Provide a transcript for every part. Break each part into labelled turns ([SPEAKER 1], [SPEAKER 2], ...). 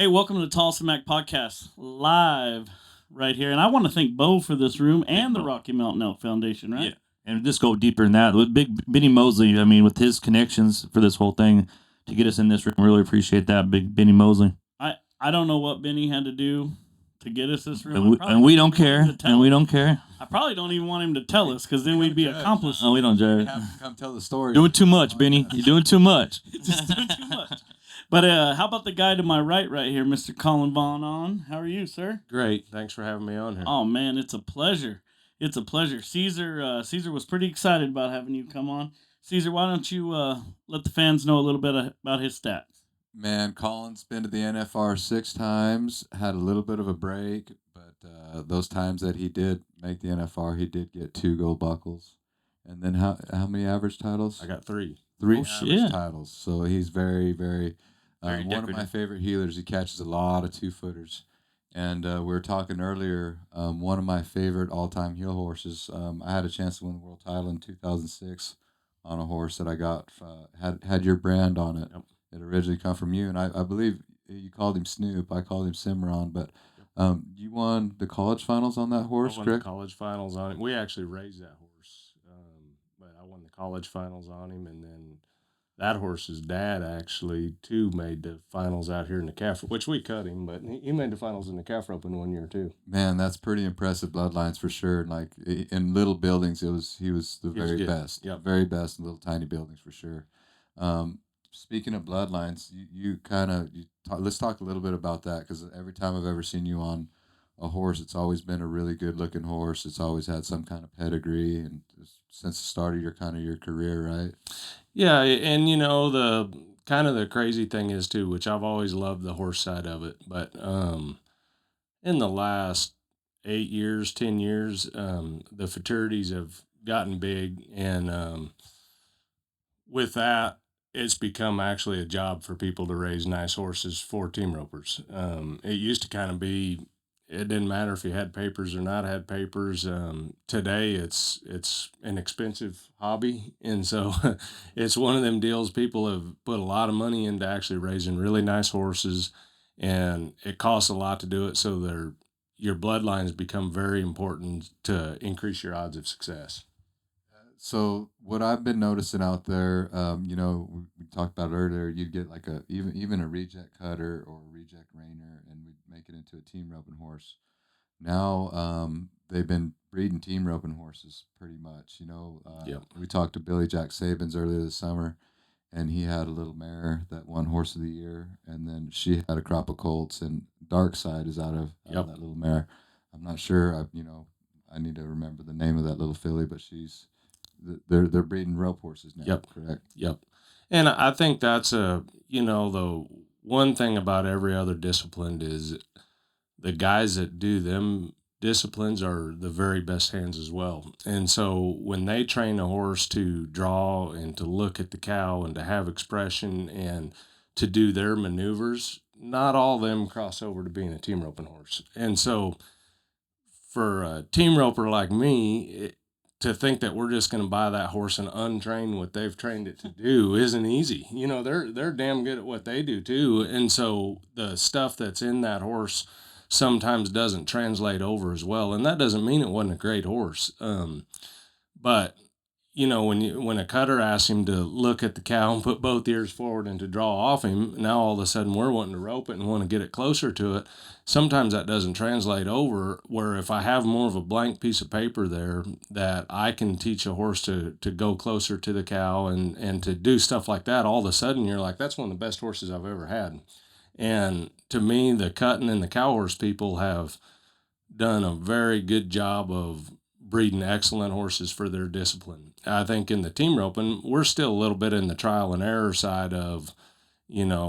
[SPEAKER 1] Hey, welcome to the Tolleson Mack podcast, live right here. And I want to thank Bo for this room and the Rocky Mountain Elk Foundation, right?
[SPEAKER 2] Yeah, and just go deeper than that. With Big Benny Mosley, I mean, with his connections for this whole thing to get us in this room, really appreciate that, Big Benny Mosley.
[SPEAKER 1] I don't know what Benny had to do to get us this room.
[SPEAKER 2] And we don't care. And we don't care.
[SPEAKER 1] I probably don't even want him to tell us because then we'd be accomplices.
[SPEAKER 2] Oh, we don't judge.
[SPEAKER 3] Have to come tell the story.
[SPEAKER 2] Doing too much, Benny. You're doing too much.
[SPEAKER 1] Just doing too much. But how about the guy to my right here, Mr. Kollin VonAhn? How are you, sir?
[SPEAKER 3] Great. Thanks for having me on here.
[SPEAKER 1] Oh, man, it's a pleasure. It's a pleasure. Caesar was pretty excited about having you come on. Caesar, why don't you let the fans know a little bit about his stats?
[SPEAKER 3] Man, Collin's been to the NFR 6 times, had a little bit of a break, but those times that he did make the NFR, he did get 2 gold buckles. And then how many average titles?
[SPEAKER 4] I got 3.
[SPEAKER 3] 3
[SPEAKER 1] Oh,
[SPEAKER 3] average
[SPEAKER 1] shit.
[SPEAKER 3] titles. So he's very, very,
[SPEAKER 2] Very
[SPEAKER 3] one of my
[SPEAKER 2] decorative.
[SPEAKER 3] favorite healers. He catches a lot of 2-footers. And we were talking earlier, one of my favorite all-time heel horses. I had a chance to win the world title in 2006 on a horse that I got, had your brand on it.
[SPEAKER 4] Yep.
[SPEAKER 3] It originally come from you, and I believe you called him Snoop. I called him Cimarron, but you won the college finals on that horse,
[SPEAKER 4] I won
[SPEAKER 3] correct?
[SPEAKER 4] the college finals on him. We actually raised that horse, but I won the college finals on him, and then that horse's dad actually, too, made the finals out here in the calf, which we cut him, but he made the finals in the calf roping one year, too.
[SPEAKER 3] Man, that's pretty impressive bloodlines for sure. Like in little buildings, he was the
[SPEAKER 4] He was
[SPEAKER 3] very
[SPEAKER 4] good.
[SPEAKER 3] best.
[SPEAKER 4] Yep.
[SPEAKER 3] Very best in little tiny buildings for sure. Speaking of bloodlines, let's talk a little bit about that, because every time I've ever seen you on a horse, it's always been a really good looking horse. It's always had some kind of pedigree, and since the start of your career, right?
[SPEAKER 4] Yeah, and the kind of the crazy thing is, too, which I've always loved the horse side of it, but in the last 8 years, 10 years, the Futurities have gotten big, and with that, it's become actually a job for people to raise nice horses for team ropers. It used to kind of be, it didn't matter if you had papers or not had papers. Today, it's an expensive hobby, and so it's one of them deals people have put a lot of money into actually raising really nice horses, and it costs a lot to do it, so your bloodlines become very important to increase your odds of success.
[SPEAKER 3] So what I've been noticing out there, we talked about earlier, you'd get like even a reject cutter or a reject reiner, and we'd make it into a team roping horse. Now they've been breeding team roping horses pretty much.
[SPEAKER 4] Yep.
[SPEAKER 3] We talked to Billy Jack Sabins earlier this summer, and he had a little mare that won horse of the year, and then she had a crop of colts, and Dark Side is out of
[SPEAKER 4] Yep.
[SPEAKER 3] that little mare. I'm not sure. I need to remember the name of that little filly, but they're breeding rope horses now.
[SPEAKER 4] Yep.
[SPEAKER 3] Correct.
[SPEAKER 4] Yep. And I think that's the one thing about every other discipline is the guys that do them disciplines are the very best hands as well. And so when they train a horse to draw and to look at the cow and to have expression and to do their maneuvers, not all of them cross over to being a team roping horse. And so for a team roper like me, to think that we're just going to buy that horse and untrain what they've trained it to do isn't easy. They're damn good at what they do too. And so the stuff that's in that horse sometimes doesn't translate over as well. And that doesn't mean it wasn't a great horse. But when a cutter asks him to look at the cow and put both ears forward and to draw off him, now all of a sudden we're wanting to rope it and want to get it closer to it. Sometimes that doesn't translate over, where if I have more of a blank piece of paper there that I can teach a horse to go closer to the cow and to do stuff like that, all of a sudden you're like, that's one of the best horses I've ever had. And to me, the cutting and the cow horse people have done a very good job of breeding excellent horses for their discipline. I think in the team roping, we're still a little bit in the trial and error side of,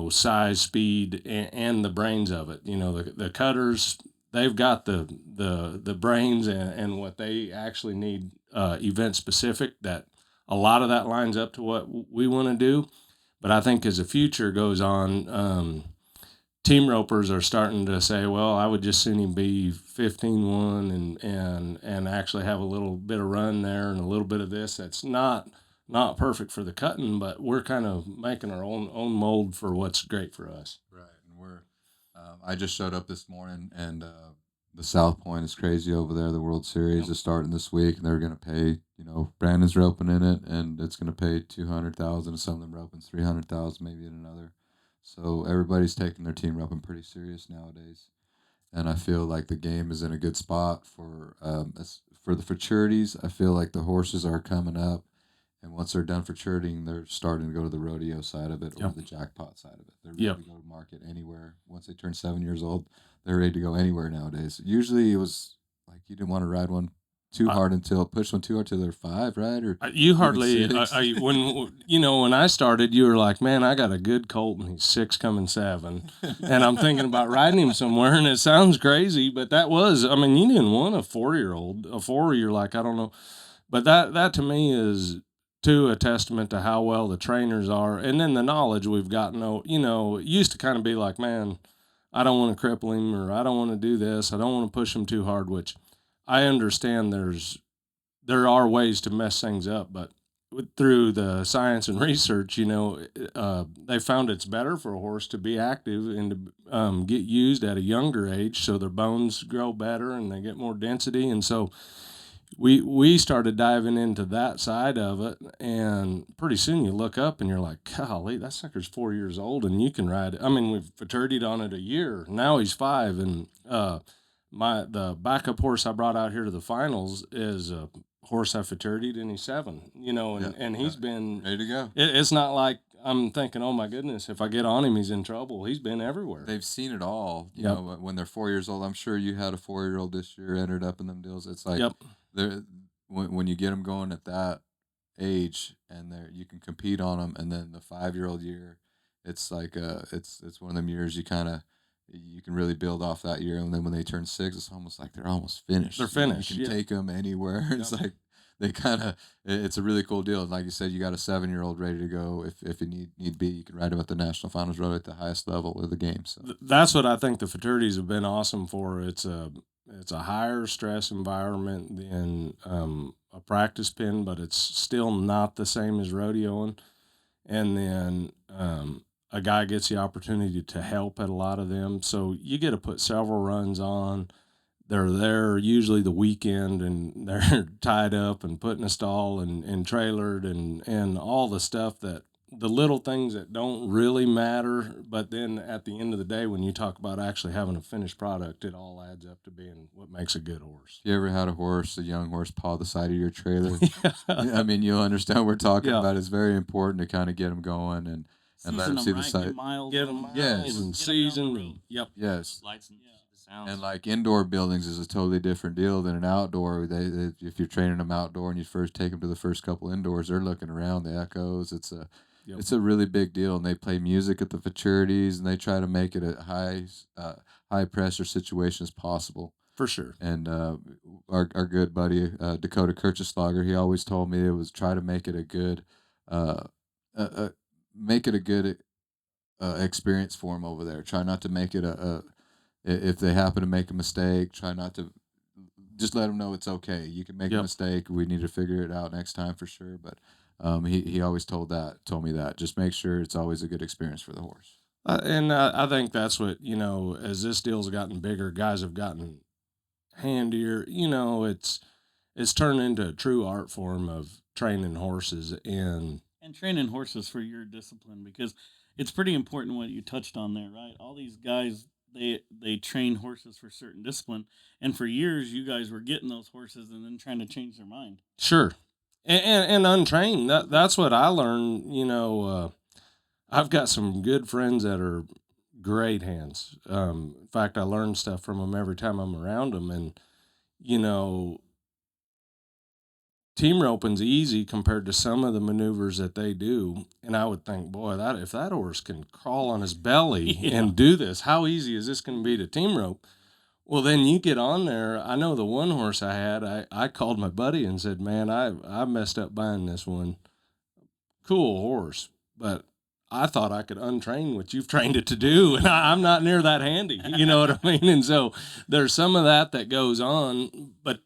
[SPEAKER 4] size, speed, and the brains of it. The cutters, they've got the brains and what they actually need event specific, that a lot of that lines up to what we want to do. But I think as the future goes on, team ropers are starting to say, well, I would just soon him be 15-1 and actually have a little bit of run there and a little bit of this. That's not perfect for the cutting, but we're kind of making our own mold for what's great for us.
[SPEAKER 3] Right, and I just showed up this morning, and the South Point is crazy over there. The World Series is starting this week, and they're going to pay. Brandon's roping in it, and it's going to pay 200,000. Some of them roping 300,000, maybe in another. So everybody's taking their team roping pretty serious nowadays, and I feel like the game is in a good spot for the futurities. I feel like the horses are coming up. And once they're done futuritying, they're starting to go to the rodeo side of it or the jackpot side of it. They're ready to go to market anywhere. Once they turn 7 years old, they're ready to go anywhere nowadays. Usually it was like you didn't want to ride one too hard push one too hard till they're 5, right? Or
[SPEAKER 4] you hardly when I started, you were like, man, I got a good colt and he's 6 coming 7, and I'm thinking about riding him somewhere. And it sounds crazy, but that was, I mean, you didn't want a 4-year-old. A 4, you're like, I don't know, but that to me is a testament to how well the trainers are, and then the knowledge we've gotten. It used to kind of be like, man, I don't want to cripple him, or I don't want to do this, I don't want to push him too hard, which I understand there are ways to mess things up, but through the science and research, they found it's better for a horse to be active and to get used at a younger age, so their bones grow better and they get more density. And so we started diving into that side of it, and pretty soon you look up and you're like, golly, that sucker's 4 years old and you can ride it. I mean, we've futurityed on it a year. Now he's 5, and the backup horse I brought out here to the finals is a horse I futurityed, and he's 7. And he's been
[SPEAKER 3] ready to go.
[SPEAKER 4] It's not like I'm thinking, oh my goodness, if I get on him, he's in trouble. He's been everywhere.
[SPEAKER 3] They've seen it all. You know, when they're 4 years old. I'm sure you had a 4-year-old this year entered up in them deals. It's like when you get them going at that age, and you can compete on them, and then the 5-year-old year, it's like it's one of them years you can really build off that year, and then when they turn 6, it's almost like they're almost finished.
[SPEAKER 4] They're finished.
[SPEAKER 3] You can take them anywhere. It's like they it's a really cool deal. And like you said, you got a 7-year-old ready to go. If you need be, you can ride him at the national finals road at the highest level of the game. So
[SPEAKER 4] that's what I think the futurities have been awesome for. It's a higher stress environment than a practice pen, but it's still not the same as rodeoing. And then a guy gets the opportunity to help at a lot of them. So you get to put several runs on. They're there usually the weekend, and they're tied up and put in a stall and trailered and all the stuff the little things that don't really matter. But then at the end of the day, when you talk about actually having a finished product, it all adds up to being what makes a good horse.
[SPEAKER 3] You ever had a young horse, paw the side of your trailer? I mean, you'll understand what we're talking about. It's very important to kind of get them going and let them see the side.
[SPEAKER 4] Get them
[SPEAKER 3] yes.
[SPEAKER 4] And season. Yep.
[SPEAKER 3] Yes.
[SPEAKER 2] Lights and sounds.
[SPEAKER 3] And like indoor buildings is a totally different deal than an outdoor. They if you're training them outdoor and you first take them to the first couple indoors, they're looking around the echoes. It's a really big deal, and they play music at the futurities, and they try to make it a high pressure situation as possible.
[SPEAKER 4] For sure.
[SPEAKER 3] And our good buddy Dakota Kircheslager, he always told me it was try to make it a good experience for him over there. Try not to make it if they happen to make a mistake, try not to, just let them know it's okay. You can make a mistake. We need to figure it out next time for sure. But he always told me that. Just make sure it's always a good experience for the horse.
[SPEAKER 4] And I think that's what, as this deal's gotten bigger, guys have gotten handier. It's turned into a true art form of training horses and
[SPEAKER 1] training horses for your discipline, because it's pretty important what you touched on there, right? All these guys, they train horses for certain discipline, and for years you guys were getting those horses and then trying to change their mind.
[SPEAKER 4] Sure. And untrained. That's what I learned. I've got some good friends that are great hands. In fact, I learn stuff from them every time I'm around them. And, team roping's easy compared to some of the maneuvers that they do. And I would think, boy, if that horse can crawl on his belly and do this, how easy is this going to be to team rope? Well, then you get on there. I know the one horse I had, I called my buddy and said, man, I messed up buying this one. Cool horse, but I thought I could untrain what you've trained it to do, and I'm not near that handy. You know what I mean? And so there's some of that goes on, but,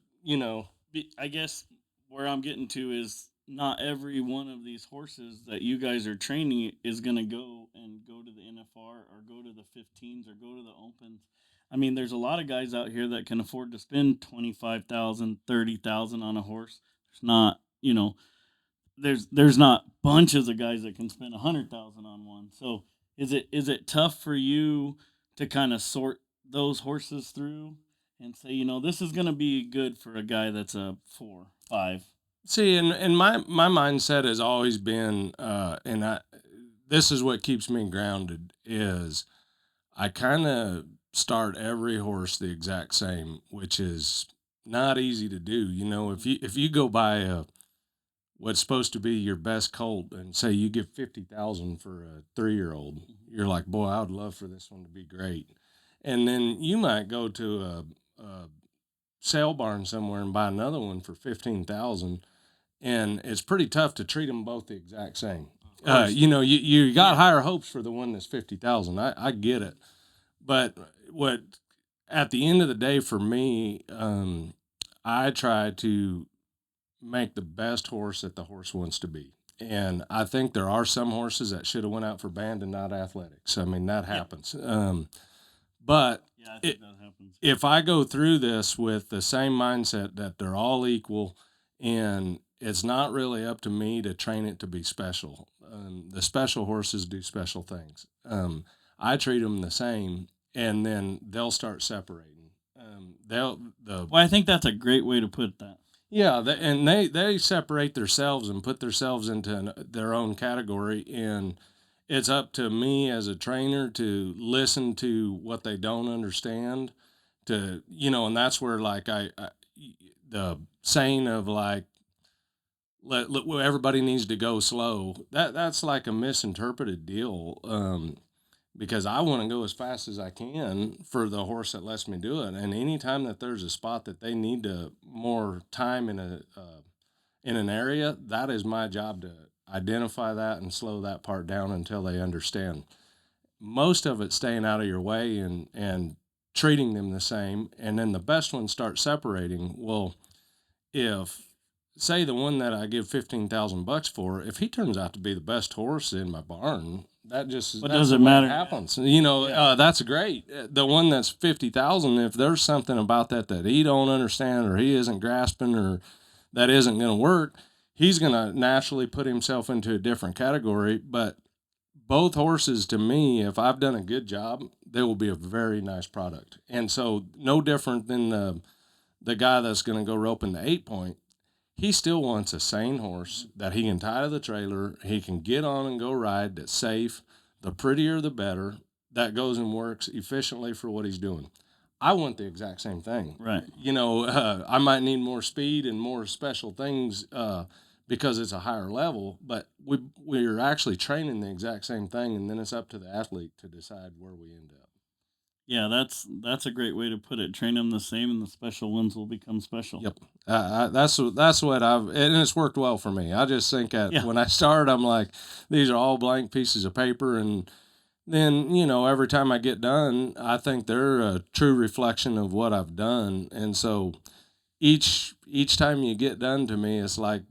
[SPEAKER 1] I guess where I'm getting to is not every one of these horses that you guys are training is going to go to the NFR or go to the 15s or go to the opens. I mean, there's a lot of guys out here that can afford to spend 25,000, 30,000 on a horse. There's not, there's not bunches of guys that can spend 100,000 on one. So is it tough for you to kind of sort those horses through and say, this is going to be good for a guy that's a 4, 5?
[SPEAKER 4] See, and my mindset has always been, this is what keeps me grounded, is I kind of start every horse the exact same, which is not easy to do. If you go buy what's supposed to be your best colt and say you give 50,000 for a 3-year-old, you're like, boy, I would love for this one to be great. And then you might go to a sale barn somewhere and buy another one for 15,000, and it's pretty tough to treat them both the exact same. You got higher hopes for the one that's 50,000. I get it, but what at the end of the day for me, I try to make the best horse that the horse wants to be. And I think there are some horses that should have went out for band and not athletics. I mean, that happens. But
[SPEAKER 1] Yeah, I think that happens.
[SPEAKER 4] if I go through this with the same mindset that they're all equal, and it's not really up to me to train it to be special. The special horses do special things. I treat them the same, and then they'll start separating.
[SPEAKER 1] Well, I think that's a great way to put that.
[SPEAKER 4] Yeah, they separate themselves and put themselves into their own category, and it's up to me as a trainer to listen to what they don't understand, and that's where like the saying of like let everybody needs to go slow. That's like a misinterpreted deal. Because I want to go as fast as I can for the horse that lets me do it. And anytime that there's a spot that they need more time in an area, that is my job to identify that and slow that part down until they understand. Most of it's staying out of your way and treating them the same. And then the best ones start separating. Well, if say the one that I give $15,000 for, if he turns out to be the best horse in my barn, that's
[SPEAKER 1] doesn't matter.
[SPEAKER 4] What happens.
[SPEAKER 1] Yeah.
[SPEAKER 4] That's great. The one that's 50,000, if there's something about that he don't understand or he isn't grasping or that isn't going to work, he's going to naturally put himself into a different category. But both horses, to me, if I've done a good job, they will be a very nice product. And so no different than the guy that's going to go roping the 8-point. He still wants a sane horse that he can tie to the trailer, he can get on and go ride, that's safe, the prettier the better, that goes and works efficiently for what he's doing. I want the exact same thing.
[SPEAKER 1] Right.
[SPEAKER 4] I might need more speed and more special things because it's a higher level, but we're actually training the exact same thing, and then it's up to the athlete to decide where we end up.
[SPEAKER 1] Yeah, that's a great way to put it. Train them the same, and the special ones will become special.
[SPEAKER 4] Yep, that's what and it's worked well for me. I just think when I started, I'm like, these are all blank pieces of paper, and then every time I get done, I think they're a true reflection of what I've done, and so each time you get done to me, it's like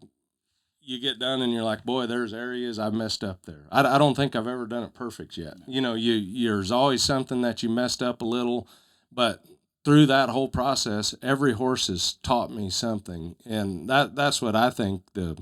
[SPEAKER 4] you get done and you're like, boy, there's areas I messed up there. I don't think I've ever done it perfect yet. There's always something that you messed up a little, but through that whole process, every horse has taught me something. And that's what I think. The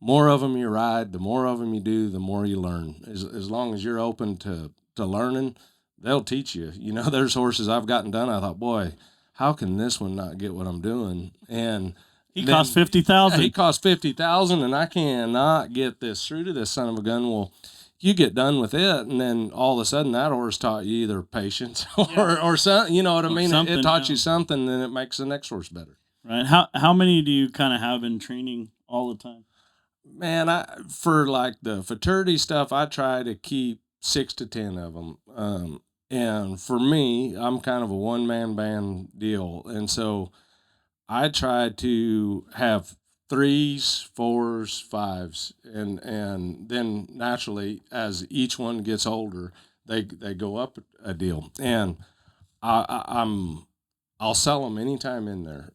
[SPEAKER 4] more of them you ride, the more of them you do, the more you learn. As long as you're open to learning, they'll teach you. There's horses I've gotten done. I thought, boy, how can this one not get what I'm doing? And
[SPEAKER 1] he cost 50,000.
[SPEAKER 4] He cost 50,000, and I cannot get this through to this son of a gun. Well, you get done with it, and then all of a sudden that horse taught you either patience or something. You know what I mean? It taught you something, and it makes the next horse better.
[SPEAKER 1] Right. How many do you kind of have in training all the time?
[SPEAKER 4] Man, for like the futurity stuff, I try to keep 6 to 10 of them. And for me, I'm kind of a one-man band deal, and so I try to have 3s, 4s, 5s, and then naturally as each one gets older, they go up a deal, and I'll sell them anytime in there.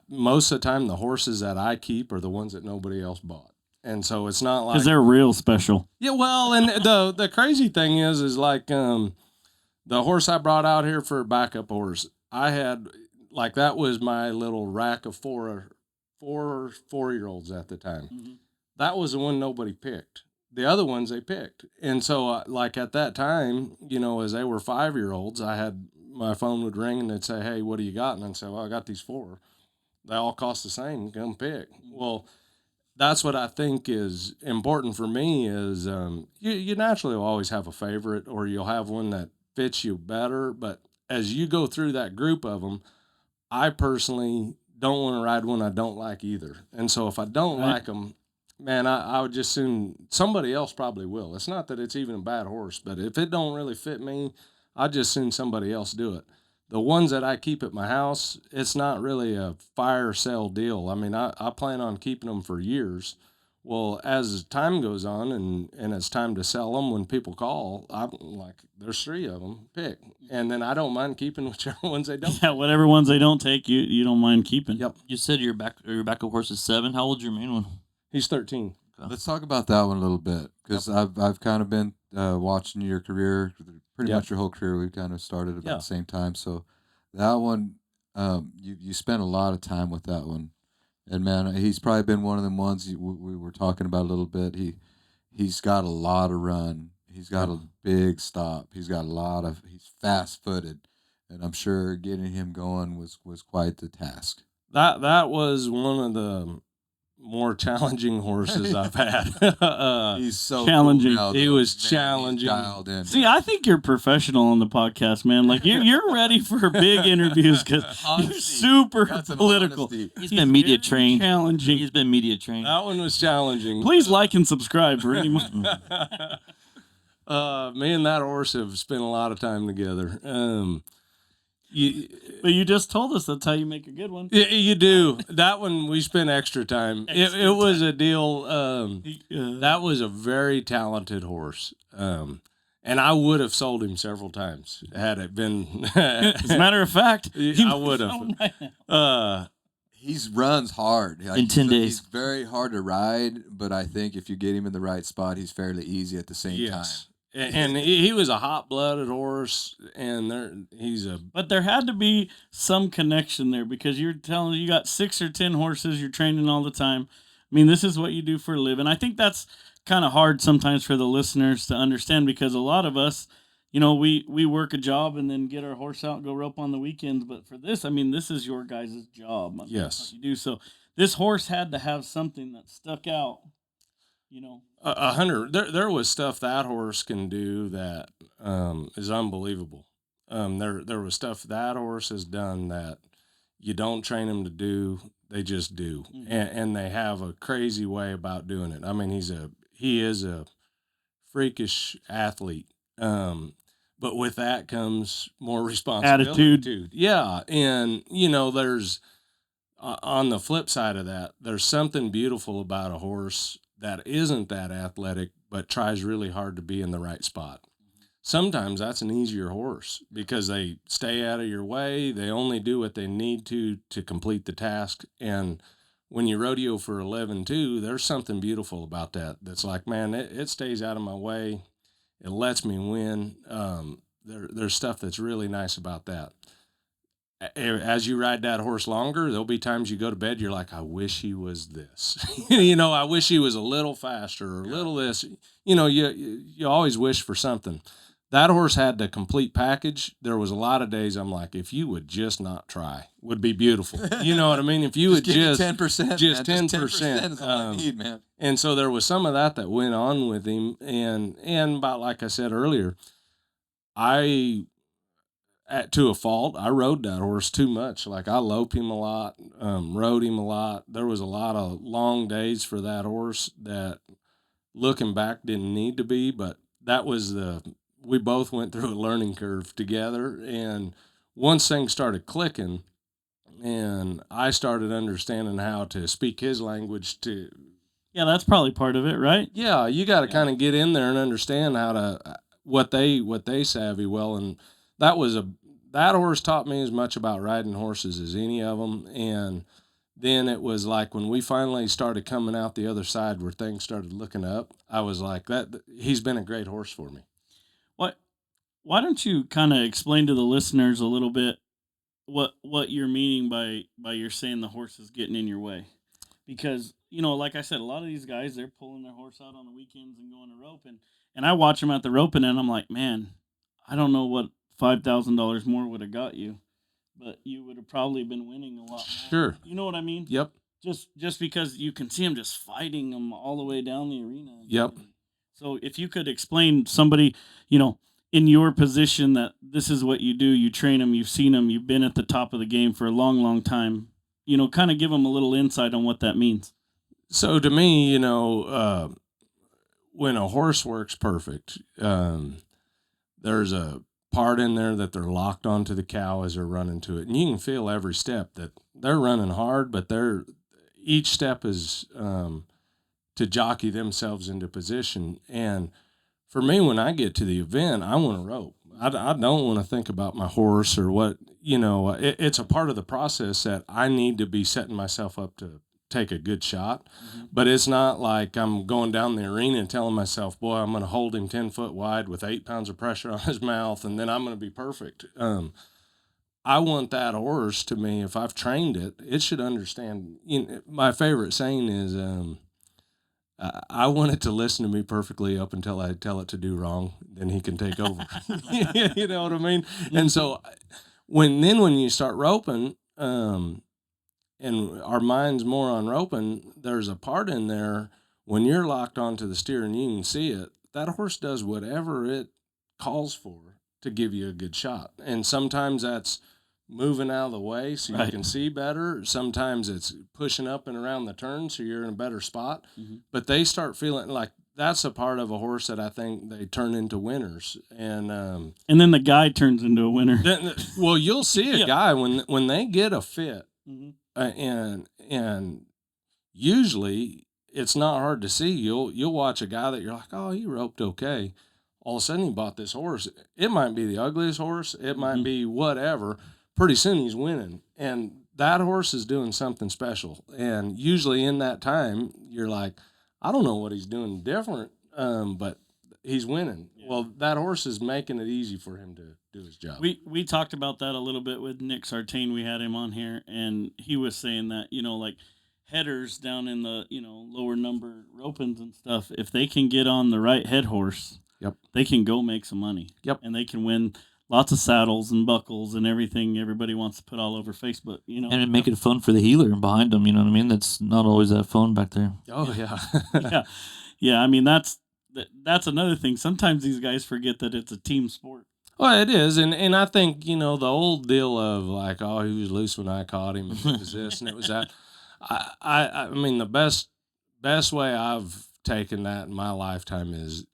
[SPEAKER 4] most of the time the horses that I keep are the ones that nobody else bought. And so it's not like
[SPEAKER 1] Because they're real special.
[SPEAKER 4] yeah, well, and the crazy thing is like the horse I brought out here for a backup horse, I had like that was my little rack of four 4-year-olds at the time.
[SPEAKER 1] Mm-hmm.
[SPEAKER 4] That was the one nobody picked. The other ones they picked, and so like at that time, as they were 5-year-olds, I had my phone would ring and they'd say, "Hey, what do you got?" And I'd say, "Well, I got these 4. They all cost the same. Come pick." Well, that's what I think is important for me is you naturally will always have a favorite or you'll have one that fits you better. But as you go through that group of them, I personally don't want to ride one I don't like either. And so if I don't like them, man, I would just soon somebody else probably will. It's not that it's even a bad horse, but if it don't really fit me, I'd just soon somebody else do it. The ones that I keep at my house, it's not really a fire sale deal. I mean, I plan on keeping them for years. Well, as time goes on and it's time to sell them when people call, I'm like, there's 3 of them, pick. And then I don't mind keeping whichever ones they don't.
[SPEAKER 1] Yeah, whatever ones they don't take, you don't mind keeping.
[SPEAKER 4] Yep.
[SPEAKER 2] You said your backup horse is 7. How old's your main one?
[SPEAKER 4] He's 13.
[SPEAKER 3] Let's talk about that one a little bit because I've kind of been watching your career, pretty much your whole career. We kind of started about the same time. So that one, you spent a lot of time with that one, and man, he's probably been one of them ones we were talking about a little bit. He's got a lot of run. He's got a big stop. He's fast footed, and I'm sure getting him going was quite the task.
[SPEAKER 4] That was one of the more challenging horses I've had.
[SPEAKER 3] He's so
[SPEAKER 1] challenging.
[SPEAKER 3] Cool now,
[SPEAKER 4] He
[SPEAKER 3] though.
[SPEAKER 4] was
[SPEAKER 3] Man, he's
[SPEAKER 4] challenging.
[SPEAKER 3] dialed in.
[SPEAKER 1] See, I think you're professional on the podcast, man. Like you're ready for big interviews because you're
[SPEAKER 3] Honesty.
[SPEAKER 1] super
[SPEAKER 3] That's an
[SPEAKER 1] political.
[SPEAKER 3] honesty.
[SPEAKER 2] He's been media
[SPEAKER 1] very
[SPEAKER 2] trained.
[SPEAKER 1] Challenging.
[SPEAKER 2] He's been media trained.
[SPEAKER 4] That one was challenging.
[SPEAKER 1] Please like and subscribe for any more.
[SPEAKER 4] Me and that horse have spent a lot of time together.
[SPEAKER 1] But you just told us that's how you make a good one.
[SPEAKER 4] You do. That one we spent extra time. It was a deal. That was a very talented horse. And I would have sold him several times had it been.
[SPEAKER 1] As a matter of fact,
[SPEAKER 4] I would have.
[SPEAKER 3] He runs hard. Like,
[SPEAKER 2] In 10 days.
[SPEAKER 3] He's very hard to ride, but I think if you get him in the right spot, he's fairly easy at the same
[SPEAKER 4] Yes. And he was a hot-blooded horse, and
[SPEAKER 1] but there had to be some connection there because you're telling you got 6 or 10 horses, you're training all the time. I mean, this is what you do for a living. I think that's kind of hard sometimes for the listeners to understand because a lot of us, we work a job and then get our horse out and go rope on the weekends. But for this, I mean, this is your guys' job.
[SPEAKER 4] Yes.
[SPEAKER 1] That's what you do. So this horse had to have something that stuck out,
[SPEAKER 4] 100. There was stuff that horse can do that is unbelievable. There was stuff that horse has done that you don't train them to do; they just do, and they have a crazy way about doing it. I mean, he is a freakish athlete, but with that comes more responsibility.
[SPEAKER 1] Attitude.
[SPEAKER 4] Yeah, and there's on the flip side of that, there's something beautiful about a horse that isn't that athletic, but tries really hard to be in the right spot. Sometimes that's an easier horse because they stay out of your way. They only do what they need to complete the task. And when you rodeo for 11-2, there's something beautiful about that. That's like, man, it stays out of my way. It lets me win. There's stuff that's really nice about that. As you ride that horse longer, there'll be times you go to bed, you're like, I wish he was this. I wish he was a little faster or a little this. You always wish for something. That horse had the complete package. There was a lot of days I'm like, if you would just not try, would be beautiful. You know what I mean? If you would just
[SPEAKER 3] 10%,
[SPEAKER 4] just
[SPEAKER 3] man.
[SPEAKER 4] 10%,
[SPEAKER 3] is all I need, man.
[SPEAKER 4] And so there was some of that went on with him. And about, like I said earlier, to a fault, I rode that horse too much. Like I loped him a lot, rode him a lot. There was a lot of long days for that horse that looking back didn't need to be, but that was we both went through a learning curve together. And once things started clicking and I started understanding how to speak his language
[SPEAKER 1] Yeah, that's probably part of it, right?
[SPEAKER 4] yeah, you got to kind of get in there and understand how to, what they savvy well. And that was that horse taught me as much about riding horses as any of them. And then it was like when we finally started coming out the other side where things started looking up, I was like, he's been a great horse for me.
[SPEAKER 1] What? Why don't you kind of explain to the listeners a little bit what you're meaning by you're saying the horse is getting in your way? Because like I said, a lot of these guys, they're pulling their horse out on the weekends and going to rope, and I watch them at the roping, and I'm like, man, I don't know what $5,000 more would have got you, but you would have probably been winning a lot more.
[SPEAKER 4] Sure.
[SPEAKER 1] You know what I mean?
[SPEAKER 4] Yep.
[SPEAKER 1] Just because you can see them just fighting them all the way down the arena.
[SPEAKER 4] Yep.
[SPEAKER 1] So if you could explain somebody, in your position, that this is what you do, you train them, you've seen them, you've been at the top of the game for a long, long time, kind of give them a little insight on what that means.
[SPEAKER 4] So to me, when a horse works perfect, there's a part in there that they're locked onto the cow as they're running to it. And you can feel every step that they're running hard, but each step is to jockey themselves into position. And for me, when I get to the event, I want to rope. I don't want to think about my horse or what, it's a part of the process that I need to be setting myself up to take a good shot. Mm-hmm. But it's not like I'm going down the arena and telling myself, boy, I'm going to hold him 10 foot wide with 8 pounds of pressure on his mouth, and then I'm going to be perfect. I want that horse, to me, if I've trained it, it should understand. My favorite saying is, I want it to listen to me perfectly up until I tell it to do wrong. Then he can take over. You know what I mean? And so when you start roping, and our mind's more on roping, there's a part in there when you're locked onto the steer and you can see it, that horse does whatever it calls for to give you a good shot. And sometimes that's moving out of the way so you can see better. Sometimes it's pushing up and around the turn so you're in a better spot. Mm-hmm. But they start feeling like that's a part of a horse that I think they turn into winners. And
[SPEAKER 1] then the guy turns into a winner.
[SPEAKER 4] Well, you'll see a guy when they get a fit, mm-hmm. And usually it's not hard to see. You'll watch a guy that you're like, oh, he roped okay. All of a sudden he bought this horse. It might be the ugliest horse. It might be whatever. Pretty soon he's winning. And that horse is doing something special. And usually in that time, you're like, I don't know what he's doing different, but he's winning. Yeah. Well, that horse is making it easy for him to do his job.
[SPEAKER 1] We talked about that a little bit with Nick Sartain. We had him on here, and he was saying that, like headers down in the, lower number ropings and stuff, if they can get on the right head horse, they can go make some money. Yep. And they can win lots of saddles and buckles and everything everybody wants to put all over Facebook,
[SPEAKER 2] And make it fun for the healer behind them, you know what I mean? That's not always that fun back there.
[SPEAKER 4] Oh, yeah.
[SPEAKER 1] Yeah, I mean, that's another thing. Sometimes these guys forget that it's a team sport.
[SPEAKER 4] Well, it is, and I think, the old deal of like, oh, he was loose when I caught him, and it was this and it was that. I mean, the best way I've taken that in my lifetime is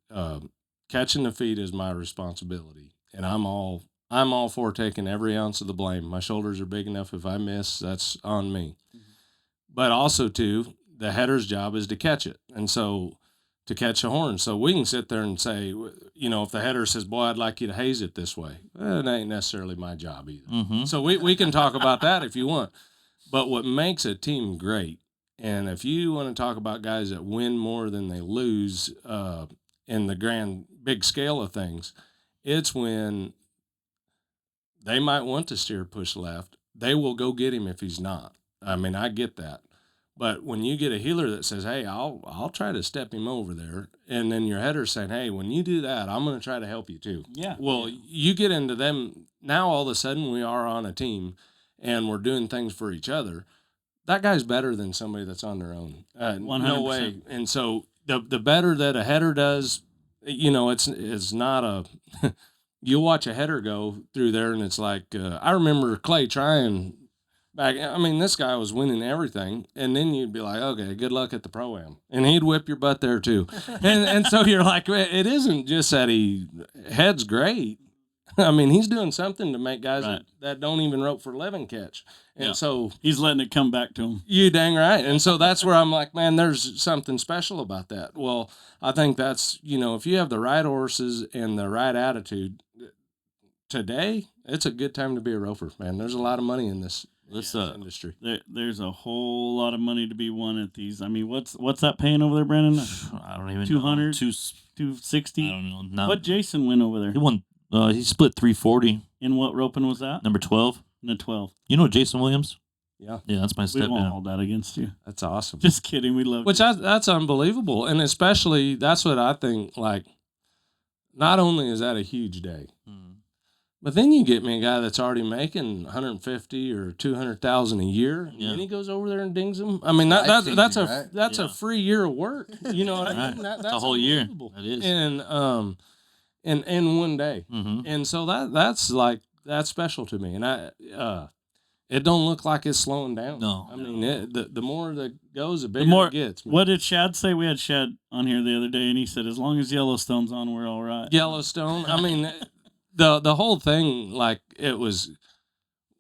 [SPEAKER 4] catching the feet is my responsibility, and I'm all for taking every ounce of the blame. My shoulders are big enough. If I miss, that's on me. Mm-hmm. But also, too, the header's job is to catch it, and so to catch a horn. So we can sit there and say, if the header says, boy, I'd like you to haze it this way, it ain't necessarily my job either. Mm-hmm. So we can talk about that if you want. But what makes a team great, and if you want to talk about guys that win more than they lose in the grand big scale of things, it's when they might want to steer push left. They will go get him if he's not. I mean, I get that. But when you get a healer that says, hey, I'll try to step him over there, and then your header's saying, hey, when you do that, I'm going to try to help you too. Yeah. Well, you get into them. Now all of a sudden we are on a team, and we're doing things for each other. That guy's better than somebody that's on their own. 100%. No way. And so the better that a header does, it's not a – you'll watch a header go through there, and it's like I remember Clay trying – I mean, this guy was winning everything, and then you'd be like, okay, good luck at the Pro-Am. And he'd whip your butt there, too. and so you're like, it isn't just that he heads great. I mean, he's doing something to make guys that don't even rope for 11 catch. And so
[SPEAKER 1] he's letting it come back to him.
[SPEAKER 4] You dang right. And so that's where I'm like, man, there's something special about that. Well, I think that's, if you have the right horses and the right attitude, today, it's a good time to be a roper, man. There's a lot of money in this industry.
[SPEAKER 1] There's a whole lot of money to be won at these. I mean, what's that paying over there, Brandon?
[SPEAKER 2] I don't even
[SPEAKER 1] 200,
[SPEAKER 2] know.
[SPEAKER 1] 260.
[SPEAKER 2] I don't know.
[SPEAKER 1] What Jason win over there?
[SPEAKER 2] He won. He split 340.
[SPEAKER 1] In what roping was that?
[SPEAKER 2] Number 12.
[SPEAKER 1] In the 12.
[SPEAKER 2] You know Jason Williams?
[SPEAKER 4] Yeah,
[SPEAKER 2] that's my
[SPEAKER 1] We
[SPEAKER 2] step
[SPEAKER 1] won't
[SPEAKER 2] in.
[SPEAKER 1] hold that against you.
[SPEAKER 4] that's awesome.
[SPEAKER 1] Just kidding. We love
[SPEAKER 4] Which
[SPEAKER 1] you.
[SPEAKER 4] that's unbelievable, and especially that's what I think. Like, not only is that a huge day, but then you get me a guy that's already making 150 or 200,000 a year, and then he goes over there and dings them. I mean, that's a free year of work. You know what I mean? That's
[SPEAKER 2] a whole year. That is.
[SPEAKER 4] And in one day,
[SPEAKER 2] Mm-hmm.
[SPEAKER 4] and so that's special to me, and it don't look like it's slowing down.
[SPEAKER 2] No.
[SPEAKER 4] I mean, the more that goes, the bigger
[SPEAKER 1] more
[SPEAKER 4] it gets. Man.
[SPEAKER 1] What did Shad say? We had Shad on here the other day, and he said, as long as Yellowstone's on, we're all right.
[SPEAKER 4] Yellowstone. I mean, the whole thing, like, it was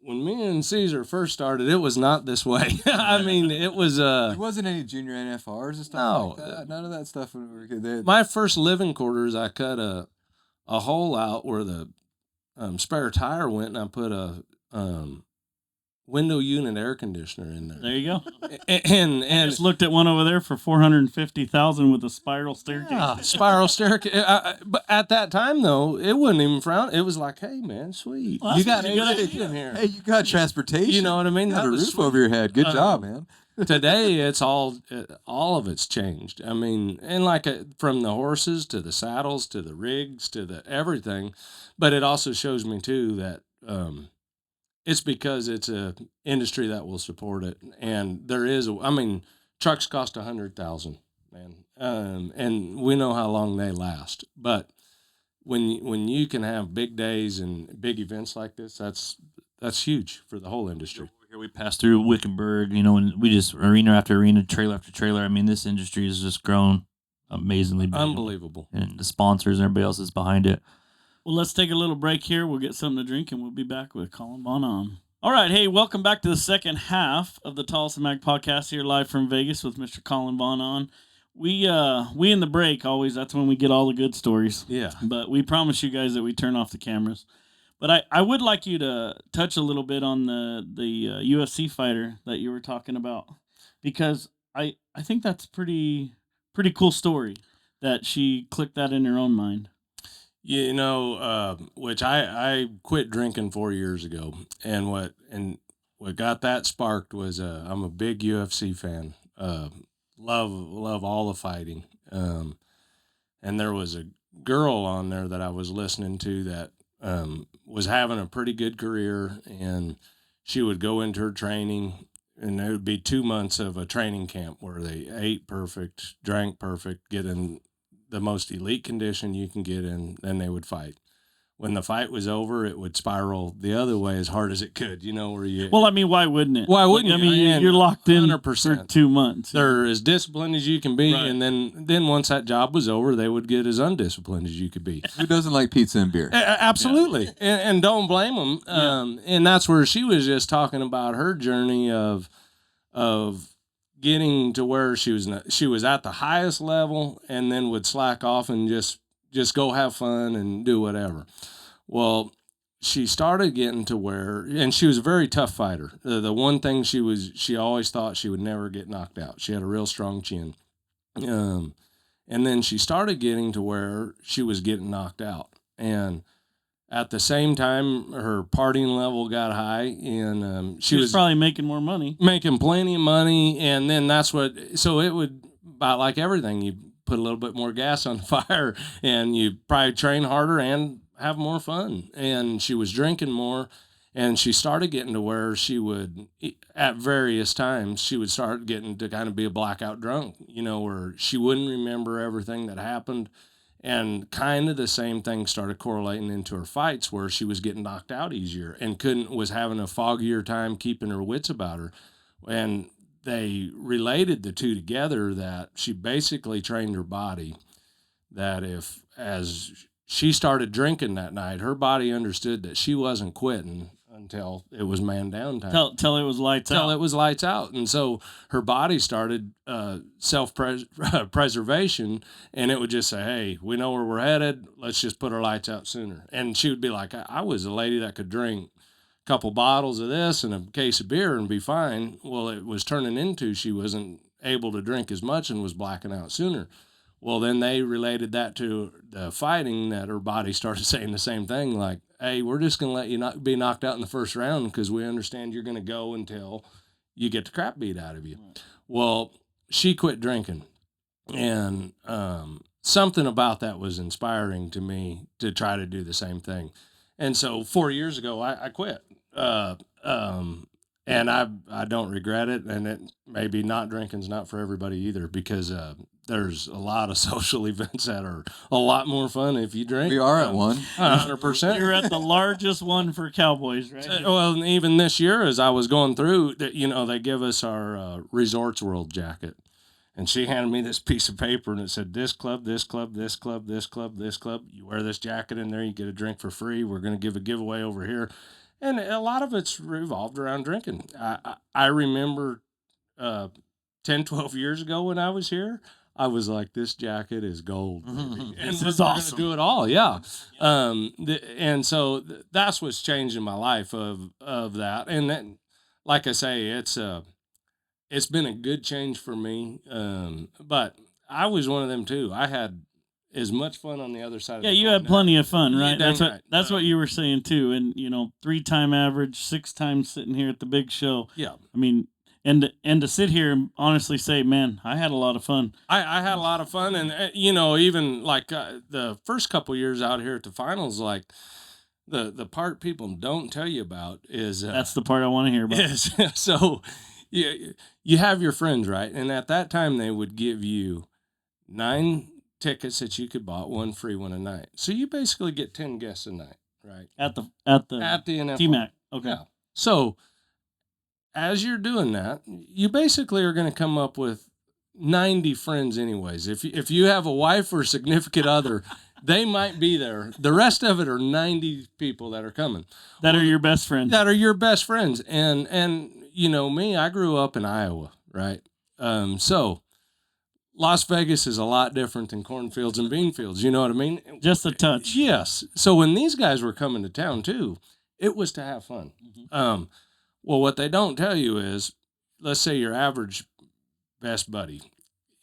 [SPEAKER 4] when me and Caesar first started. It was not this way. I mean, it was.
[SPEAKER 3] There wasn't any junior NFRs and stuff like that. None of that stuff when we were kids.
[SPEAKER 4] My first living quarters, I cut a hole out where the spare tire went, and I put a window unit air conditioner in there.
[SPEAKER 1] There you go.
[SPEAKER 4] And
[SPEAKER 1] Just looked at one over there for $450,000 with a spiral staircase.
[SPEAKER 4] Spiral staircase. But at that time, though, it wasn't even frown. It was like, hey, man, sweet.
[SPEAKER 1] Well,
[SPEAKER 4] you got
[SPEAKER 1] a good
[SPEAKER 4] everything
[SPEAKER 1] idea.
[SPEAKER 4] in here.
[SPEAKER 3] Hey, you got transportation.
[SPEAKER 4] You know what I mean?
[SPEAKER 3] You got
[SPEAKER 4] That
[SPEAKER 3] a
[SPEAKER 4] was
[SPEAKER 3] roof
[SPEAKER 4] sweet.
[SPEAKER 3] over your head. Good job, man.
[SPEAKER 4] Today, it's all of it's changed. I mean, and like from the horses to the saddles to the rigs to the everything. But it also shows me too that it's because it's a industry that will support it, and there is. I mean, trucks cost $100,000, man, and we know how long they last. But when you can have big days and big events like this, that's huge for the whole industry.
[SPEAKER 2] Here we passed through Wickenburg, and we just arena after arena, trailer after trailer. I mean, this industry has just grown amazingly big.
[SPEAKER 4] Unbelievable.
[SPEAKER 2] And the sponsors and everybody else is behind it.
[SPEAKER 1] Well, let's take a little break here. We'll get something to drink, and we'll be back with Kollin VonAhn. All right, hey, welcome back to the second half of the Tolleson Mack podcast here live from Vegas with Mr. Kollin VonAhn. We in the break always, that's when we get all the good stories.
[SPEAKER 4] Yeah.
[SPEAKER 1] But we promise you guys that we turn off the cameras. But I would like you to touch a little bit on the UFC fighter that you were talking about, because I think that's pretty cool story that she clicked that in her own mind.
[SPEAKER 4] You know, which I quit drinking 4 years ago, and what got that sparked was I'm a big UFC fan. Love all the fighting. And there was a girl on there that I was listening to that was having a pretty good career, and she would go into her training, and there would be 2 months of a training camp where they ate perfect, drank perfect, get in the most elite condition you can get in, then they would fight. When the fight was over, it would spiral the other way as hard as it could, where you...
[SPEAKER 1] Well, I mean, why wouldn't it?
[SPEAKER 4] Why wouldn't
[SPEAKER 1] I
[SPEAKER 4] you?
[SPEAKER 1] mean, you're locked in
[SPEAKER 4] 100%.
[SPEAKER 1] for 2 months.
[SPEAKER 4] They're as disciplined as you can be,
[SPEAKER 1] Right.
[SPEAKER 4] and then once that job was over, they would get as undisciplined as you could be.
[SPEAKER 3] Who doesn't like pizza and beer?
[SPEAKER 4] Absolutely, and don't blame them. And that's where she was just talking about her journey of getting to where she was at the highest level, and then would slack off and just go have fun and do whatever. Well, she started getting to where, and she was a very tough fighter. The one thing she always thought she would never get knocked out. She had a real strong chin. And then she started getting to where she was getting knocked out. And at the same time, her partying level got high, and
[SPEAKER 1] she was probably making more money.
[SPEAKER 4] Making plenty of money. And then so it would, about like everything, you put a little bit more gas on the fire, and you probably train harder and have more fun. And she was drinking more, and she started getting to where she would, at various times, she would start getting to kind of be a blackout drunk, where she wouldn't remember everything that happened. And kind of the same thing started correlating into her fights, where she was getting knocked out easier and was having a foggier time keeping her wits about her. And they related the two together, that she basically trained her body that as she started drinking that night, her body understood that she wasn't quitting until it was man down time.
[SPEAKER 1] Till it was lights
[SPEAKER 4] Till
[SPEAKER 1] out.
[SPEAKER 4] it was lights out. And so her body started self-preservation, and it would just say, hey, we know where we're headed. Let's just put our lights out sooner. And she would be like, I was a lady that could drink a couple bottles of this and a case of beer and be fine. Well, it was turning into she wasn't able to drink as much and was blacking out sooner. Well, then they related that to the fighting, that her body started saying the same thing, like, hey, we're just going to let you not be knocked out in the first round because we understand you're going to go until you get the crap beat out of you. Right. Well, she quit drinking. And something about that was inspiring to me to try to do the same thing. And so 4 years ago, I quit. And I don't regret it. And it maybe not drinking's not for everybody either, because there's a lot of social events that are a lot more fun if you drink.
[SPEAKER 3] We are at one.
[SPEAKER 4] 100%.
[SPEAKER 1] You're at the largest one for Cowboys, right?
[SPEAKER 4] Well, even this year, as I was going through, they give us our Resorts World jacket. And she handed me this piece of paper, and it said, this club, this club, this club, this club, this club. You wear this jacket in there, you get a drink for free. We're going to give a giveaway over here. And a lot of it's revolved around drinking. I remember 10, 12 years ago when I was here, I was like, this jacket is gold. And
[SPEAKER 1] this is awesome.
[SPEAKER 4] Do it all, yeah. And so that's what's changed in my life of that. And then, like I say, it's been a good change for me. But I was one of them too. I had as much fun on the other side of the
[SPEAKER 1] you had plenty of fun, right?
[SPEAKER 4] That's
[SPEAKER 1] what you were saying too. And 3-time average, 6 times sitting here at the big show.
[SPEAKER 4] Yeah.
[SPEAKER 1] I mean, and to sit here and honestly say, man, I had a lot of fun.
[SPEAKER 4] I had a lot of fun. And, even like the first couple years out here at the finals, like the part people don't tell you about is...
[SPEAKER 1] that's the part I want to hear about.
[SPEAKER 4] So you have your friends, right? And at that time, they would give you 9 tickets that you could buy, 1 free, 1 a night. So you basically get 10 guests a night, right?
[SPEAKER 1] At the
[SPEAKER 4] NFR.
[SPEAKER 1] T-Mac. Okay.
[SPEAKER 4] Yeah. So as you're doing that, you basically are going to come up with 90 friends anyways. If you have a wife or significant other, they might be there. The rest of it are 90 people that are coming.
[SPEAKER 1] That are your best friends.
[SPEAKER 4] That are your best friends. And me, I grew up in Iowa, right? So Las Vegas is a lot different than cornfields and bean fields. You know what I mean?
[SPEAKER 1] Just a touch.
[SPEAKER 4] Yes. So when these guys were coming to town too, it was to have fun. Mm-hmm. Well, what they don't tell you is, let's say your average best buddy,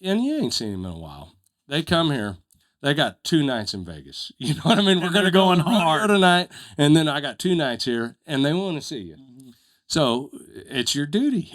[SPEAKER 4] and you ain't seen him in a while. They come here. They got 2 nights in Vegas. You know what I mean? We're going to go on hard tonight, and then I got 2 nights here, and they want to see you. Mm-hmm. So it's your duty.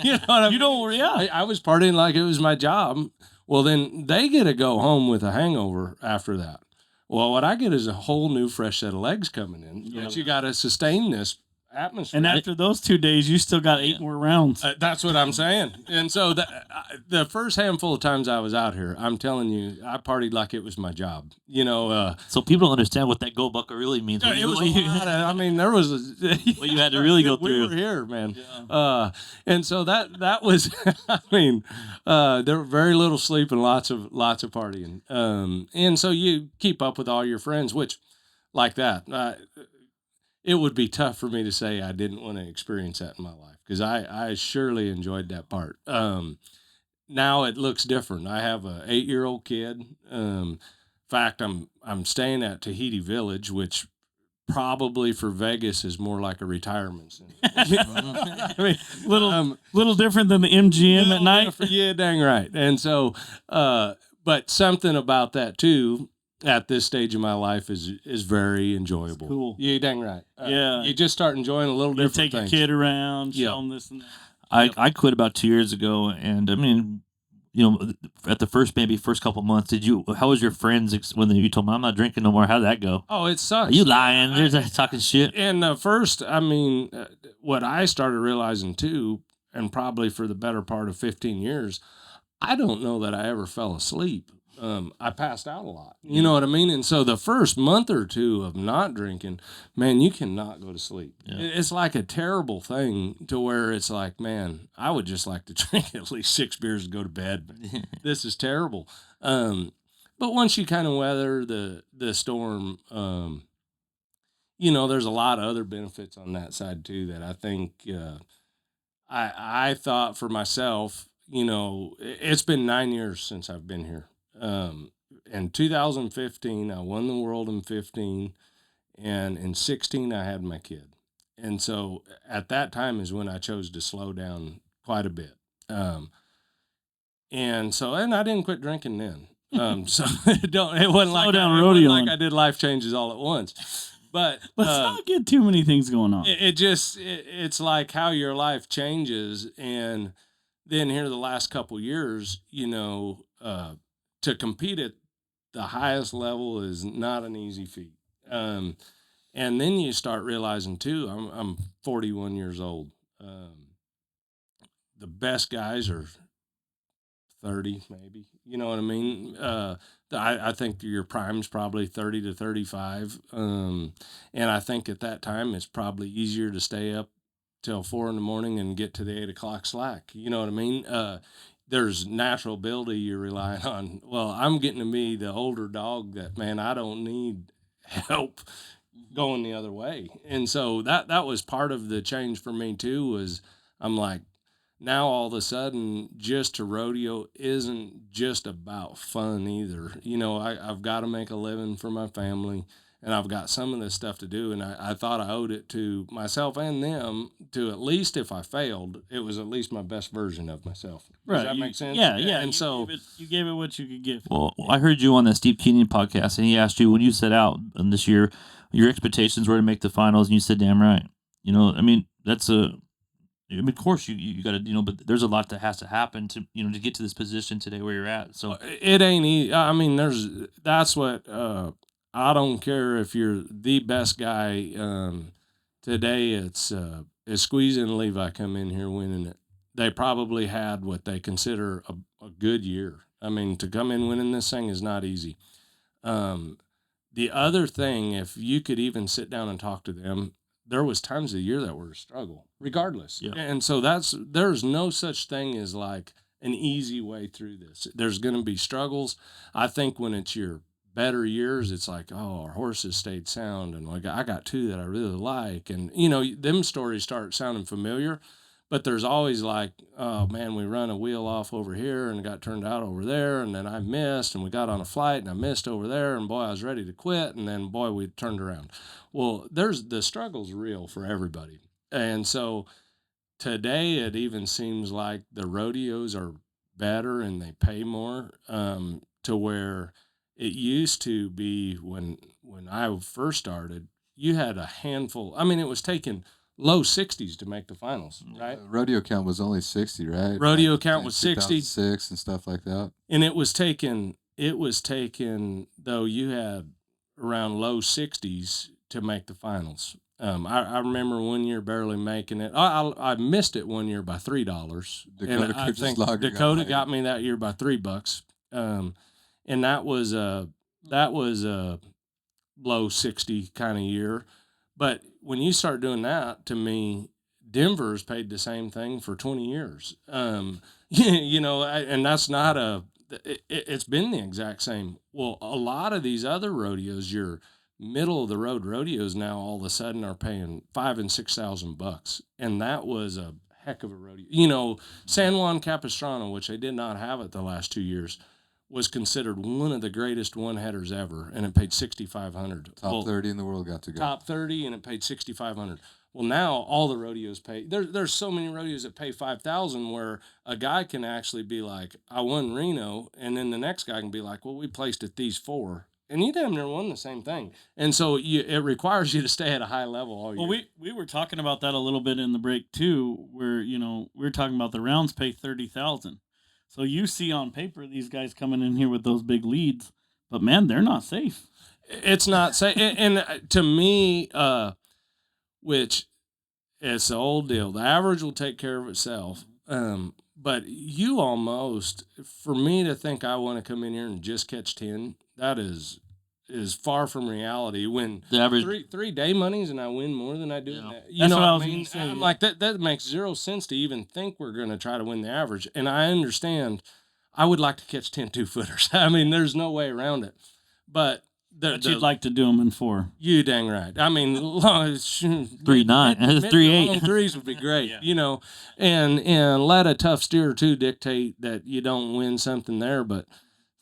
[SPEAKER 4] You know what I mean? You don't. Yeah. I was partying like it was my job. Well, then they get to go home with a hangover after that. Well, what I get is a whole new fresh set of legs coming in. Yeah. But you got to sustain this atmosphere.
[SPEAKER 1] And after those 2 days, you still got 8 more rounds.
[SPEAKER 4] That's what I'm saying. And so the first handful of times I was out here, I'm telling you, I partied like it was my job.
[SPEAKER 2] So people don't understand what that go bucket really means.
[SPEAKER 4] It was I mean, there was
[SPEAKER 2] what you had to really go through.
[SPEAKER 4] We were here, man. Yeah. And so that was, I mean, there were very little sleep and lots of partying. And so you keep up with all your friends, which like that. It would be tough for me to say I didn't want to experience that in my life, because I surely enjoyed that part. Now it looks different. I have a 8-year-old kid. In fact, I'm staying at Tahiti Village, which probably for Vegas is more like a retirement center. I mean,
[SPEAKER 1] little different than the MGM at night.
[SPEAKER 4] Yeah, dang right. And so, but something about that too, at this stage of my life is very enjoyable. That's
[SPEAKER 1] cool.
[SPEAKER 4] Yeah, dang right.
[SPEAKER 1] Yeah.
[SPEAKER 4] You just start enjoying a little different
[SPEAKER 1] things. You take a kid around, show them this and that.
[SPEAKER 2] I quit about 2 years ago, and I mean, at the first couple months, how was your friends when you told them I'm not drinking no more? How'd that go?
[SPEAKER 4] Oh, it sucks.
[SPEAKER 2] Are you lying? There's talking shit.
[SPEAKER 4] And first, I mean, what I started realizing too, and probably for the better part of 15 years, I don't know that I ever fell asleep. I passed out a lot. You know what I mean? And so the first month or 2 of not drinking, man, you cannot go to sleep. Yeah. It's like a terrible thing to where it's like, man, I would just like to drink at least 6 beers and go to bed. But this is terrible. But once you kind of weather the storm, there's a lot of other benefits on that side too that I think I thought for myself. It's been 9 years since I've been here. In 2015, I won the world in 15, and in 16, I had my kid. And so at that time is when I chose to slow down quite a bit. And I didn't quit drinking then. So it wasn't
[SPEAKER 1] Slow
[SPEAKER 4] like
[SPEAKER 1] down
[SPEAKER 4] it wasn't
[SPEAKER 1] rodeoing.
[SPEAKER 4] like I did life changes all at once. But
[SPEAKER 1] Let's not get too many things going on.
[SPEAKER 4] it's like how your life changes, and then here the last couple years, to compete at the highest level is not an easy feat. And then you start realizing too, I'm 41 years old. The best guys are 30, maybe. You know what I mean? I think your prime's probably 30 to 35. And I think at that time, it's probably easier to stay up till 4 in the morning and get to the 8 o'clock slack. You know what I mean? There's natural ability you're relying on. Well, I'm getting to be the older dog that, man, I don't need help going the other way. And so that was part of the change for me too, was I'm like, now all of a sudden just to rodeo isn't just about fun either. I've got to make a living for my family, and I've got some of this stuff to do. And I thought I owed it to myself and them to, at least if I failed, it was at least my best version of myself. Does that make sense?
[SPEAKER 1] Yeah.
[SPEAKER 4] And
[SPEAKER 1] you gave it what you could give.
[SPEAKER 2] Well, I heard you on the Steve Keenan podcast, and he asked you when you set out this year, your expectations were to make the finals, and you said, "Damn right." That's of course you got to, but there's a lot that has to happen to to get to this position today where you're at. So
[SPEAKER 4] it ain't easy. I mean, that's what I don't care if you're the best guy. Today it's Squeeze and Levi come in here winning it. They probably had what they consider a good year. I mean, to come in winning this thing is not easy. The other thing, if you could even sit down and talk to them, there was times of the year that were a struggle, regardless.
[SPEAKER 2] Yeah.
[SPEAKER 4] And so there's no such thing as like an easy way through this. There's going to be struggles. I think when it's your better years, it's like, oh, our horses stayed sound, and I got two that I really like, and them stories start sounding familiar. But there's always like, oh man, we run a wheel off over here and got turned out over there, and then I missed, and we got on a flight and I missed over there, and boy, I was ready to quit, and then boy, we turned around. Well, the struggle's real for everybody, and so today it even seems like the rodeos are better and they pay more, to where it used to be when I first started, you had a handful. I mean, it was taking low 60s to make the finals, right?
[SPEAKER 3] Rodeo count was only 60, right?
[SPEAKER 4] Rodeo count was 60,
[SPEAKER 3] 2006 and stuff like that.
[SPEAKER 4] and it was taken though, you had around low 60s to make the finals. I remember one year barely making it. I missed it one year by $3,
[SPEAKER 3] Dakota
[SPEAKER 4] and I
[SPEAKER 3] Curtis
[SPEAKER 4] think
[SPEAKER 3] Lager
[SPEAKER 4] Dakota
[SPEAKER 3] got
[SPEAKER 4] got me that year by $3. And that was a low 60 kind of year. But when you start doing that, to me, Denver's paid the same thing for 20 years. And that's not it's been the exact same. Well, a lot of these other rodeos, your middle of the road rodeos now all of a sudden are paying $5,000 and $6,000, and that was a heck of a rodeo. San Juan Capistrano, which they did not have it the last 2 years, was considered one of the greatest one-headers ever, and it paid $6,500.
[SPEAKER 3] Top 30 in the world got to go.
[SPEAKER 4] Top 30, and it paid $6,500. Well, now all the rodeos pay. There's so many rodeos that pay $5,000, where a guy can actually be like, I won Reno, and then the next guy can be like, well, we placed at these 4. And you damn near won the same thing. And so it requires you to stay at a high level all year.
[SPEAKER 1] Well, we were talking about that a little bit in the break too, where we were talking about the rounds pay $30,000. So you see on paper these guys coming in here with those big leads, but man, they're not safe.
[SPEAKER 4] It's not safe, and to me, which it's the old deal. The average will take care of itself. But you almost, for me to think I want to come in here and just catch 10, that is far from reality. When
[SPEAKER 2] the average
[SPEAKER 4] 3 day monies and I win more than I do,
[SPEAKER 1] Yeah.
[SPEAKER 4] you know
[SPEAKER 1] what I
[SPEAKER 4] what
[SPEAKER 1] was
[SPEAKER 4] I mean?
[SPEAKER 1] gonna say.
[SPEAKER 4] I'm like, that makes zero sense to even think we're going to try to win the average. And I understand. I would like to catch 10 2-footers. I mean, there's no way around it. But
[SPEAKER 1] But you'd like to do them in 4.
[SPEAKER 4] You dang right. I mean,
[SPEAKER 2] 3-9, 3-8.
[SPEAKER 4] long threes would be great,
[SPEAKER 1] Yeah.
[SPEAKER 4] and let a tough steer or two dictate that you don't win something there. But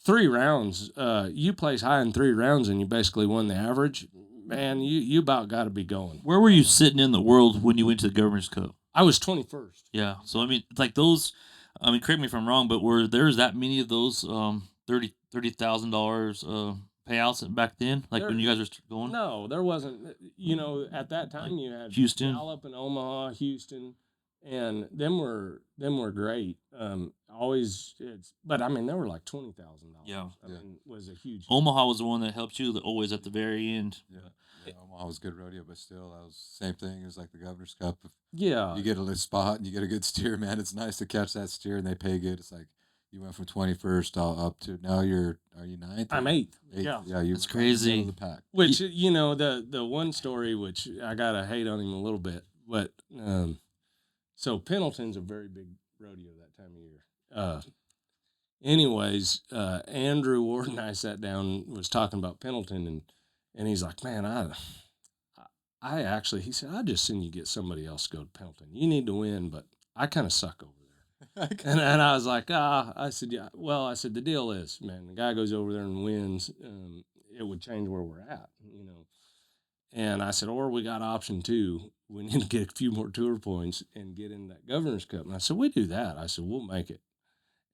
[SPEAKER 4] 3 rounds, you place high in 3 rounds and you basically won the average. Man, you about got to be going.
[SPEAKER 2] Where were you sitting in the world when you went to the Governor's Cup?
[SPEAKER 4] I was 21st.
[SPEAKER 2] Yeah. So I mean, like those. I mean, correct me if I'm wrong, but were there's that many of those $30,000 payouts back then? Like when you guys were going?
[SPEAKER 4] No, there wasn't. At that time you had
[SPEAKER 2] Houston,
[SPEAKER 4] Gallup and Omaha, Houston, and them were great. But I mean, they were like $20,000.
[SPEAKER 2] Yeah.
[SPEAKER 4] I mean, was a huge.
[SPEAKER 2] Omaha was the one that helped you always at the very end.
[SPEAKER 3] Yeah, Omaha was good rodeo, but still, that was the same thing as like the Governor's Cup. If
[SPEAKER 4] Yeah,
[SPEAKER 3] you get a lit spot and you get a good steer, man, it's nice to catch that steer and they pay good. It's like you went from 21st up to now are you 9th?
[SPEAKER 4] I'm 8th.
[SPEAKER 1] Yeah.
[SPEAKER 3] You're
[SPEAKER 2] It's
[SPEAKER 3] right in the middle
[SPEAKER 2] crazy.
[SPEAKER 3] of the pack.
[SPEAKER 4] Which the one story which I gotta hate on him a little bit, but so Pendleton's a very big rodeo that time of year. Anyways, Andrew Ward and I sat down and was talking about Pendleton and he's like, man, I actually, he said, I just seen you get somebody else to go to Pendleton. You need to win, but I kind of suck over there. and I was like, I said, yeah. Well, I said, the deal is, man, the guy goes over there and wins, it would change where we're at, And I said, or we got option 2. We need to get a few more tour points and get in that Governor's Cup. And I said, we do that. I said, we'll make it.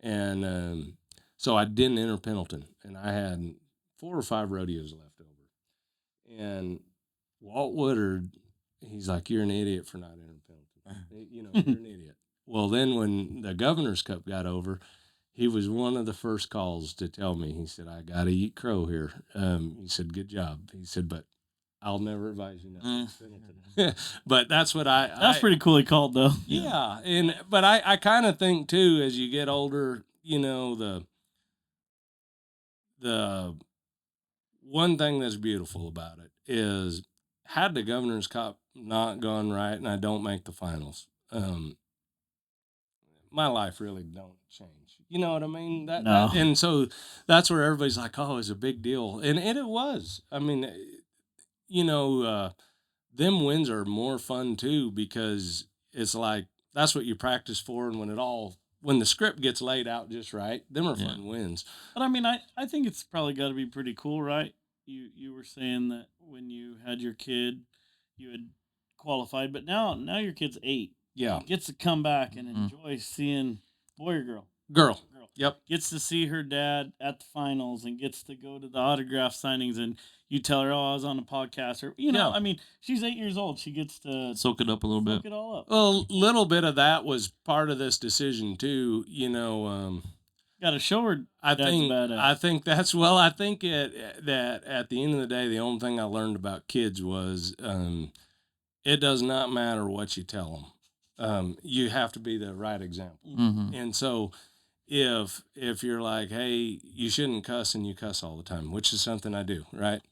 [SPEAKER 4] And so I didn't enter Pendleton, and I had 4 or 5 rodeos left over. And Walt Woodard, he's like, you're an idiot for not entering Pendleton. You're an idiot. Well, then when the Governor's Cup got over, he was one of the first calls to tell me, he said, I got to eat crow here. He said, good job. He said, but I'll never advise you nothing. But that's what
[SPEAKER 1] That's pretty cool he called, though.
[SPEAKER 4] Yeah. But I kind of think, too, as you get older, the one thing that's beautiful about it is had the Governor's Cup not gone right and I don't make the finals, my life really don't change. You know what I mean?
[SPEAKER 1] No.
[SPEAKER 4] And so that's where everybody's like, oh, it's a big deal. And it was. I mean, them wins are more fun, too, because it's like that's what you practice for. And when the script gets laid out just right, them are fun wins.
[SPEAKER 1] But I mean, I think it's probably got to be pretty cool, right? You were saying that when you had your kid, you had qualified, but now your kid's 8.
[SPEAKER 4] Yeah.
[SPEAKER 1] He gets to come back and enjoy seeing boy or girl.
[SPEAKER 4] Girl. Yep.
[SPEAKER 1] Gets to see her dad at the finals and gets to go to the autograph signings, and you tell her, oh, I was on a podcast, or I mean, she's 8 years old. She gets to
[SPEAKER 2] soak it up a little bit.
[SPEAKER 1] Soak it all up.
[SPEAKER 4] Well, a little bit of that was part of this decision too.
[SPEAKER 1] Got to show her.
[SPEAKER 4] I think that at the end of the day, the only thing I learned about kids was it does not matter what you tell them. You have to be the right example.
[SPEAKER 2] Mm-hmm.
[SPEAKER 4] And so if you're like, hey, you shouldn't cuss, and you cuss all the time, which is something I do, right?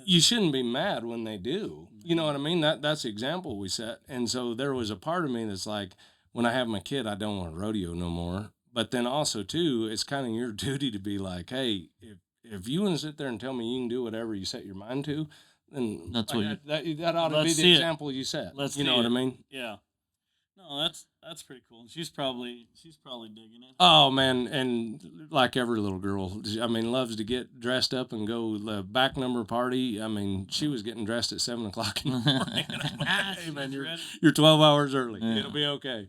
[SPEAKER 4] You shouldn't be mad when they do. You know what I mean? That's the example we set. And so there was a part of me that's like, when I have my kid, I don't want to rodeo no more. But then also, too, it's kind of your duty to be like, hey, if you want to sit there and tell me you can do whatever you set your mind to, then
[SPEAKER 2] that's
[SPEAKER 4] like that ought to be the example you set. You know what I mean?
[SPEAKER 1] Yeah. No, that's pretty cool. She's probably digging it.
[SPEAKER 4] Oh man, and like every little girl, I mean, loves to get dressed up and go the back number party. I mean, she was getting dressed at 7 o'clock in the morning. I'm like, hey man, you're 12 hours early. Yeah. It'll be okay.